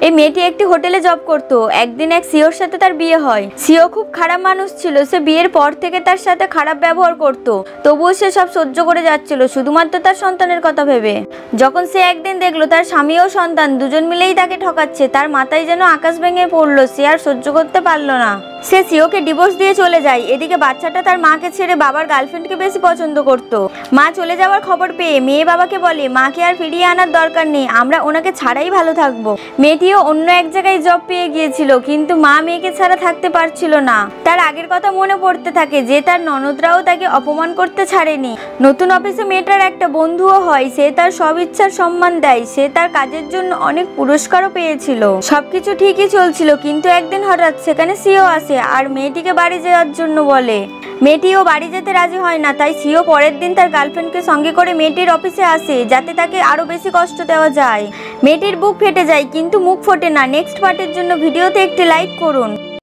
এই মেয়েটি একটি হোটেলে জব করতো। একদিন এক সিওর সাথে তার বিয়ে হয়। সিও খুব খারাপ মানুষ ছিল। সে বিয়ের পর থেকে তার সাথে খারাপ ব্যবহার করত, তবুও সে সব সহ্য করে যাচ্ছিল শুধুমাত্র তার সন্তানের কথা ভেবে। যখন সে একদিন দেখলো তার স্বামী ও সন্তান দুজন মিলেই তাকে ঠকাচ্ছে, তার মাথায় যেন আকাশ ভেঙে পড়লো। সে আর সহ্য করতে পারলো না। সে সিওকে ডিভোর্স দিয়ে চলে যায়। এদিকে বাচ্চাটা তার মাকে ছেড়ে বাবার গার্লফ্রেন্ডকে বেশি পছন্দ করত। মা চলে যাওয়ার খবর পেয়ে মেয়ে বাবাকে বলে, মাকে আর ফিরিয়ে আনার দরকার নেই, আমরা ওনাকে ছাড়াই ভালো থাকবো। মেয়েটিও অন্য এক জায়গায় জব পেয়ে গিয়েছিল, কিন্তু মা মেয়েকে ছাড়া থাকতে পারছিল না। তার আগের কথা মনে পড়তে থাকে যে তার ননদরাও তাকে অপমান করতে ছাড়েনি। নতুন অফিসে মেয়েটার একটা বন্ধুও হয়। সে তার সব ইচ্ছার সম্মান দেয়। সে তার কাজের জন্য অনেক পুরস্কারও পেয়েছিল। সবকিছু ঠিকই চলছিল, কিন্তু একদিন হঠাৎ সেখানে সিও আসে আর মেয়েটিকে বাড়ি যাওয়ার জন্য বলে। মেয়েটিও বাড়ি যেতে রাজি হয় না, তাই সিও পরের দিন তার গার্লফ্রেন্ডকে সঙ্গে করে মেয়েটির অফিসে আসে যাতে তাকে আরো বেশি কষ্ট দেওয়া যায়। মেয়েটির বুক ফেটে যায়, কিন্তু মুখ ফোটে না। নেক্সট পার্টের জন্য ভিডিওতে একটি লাইক করুন।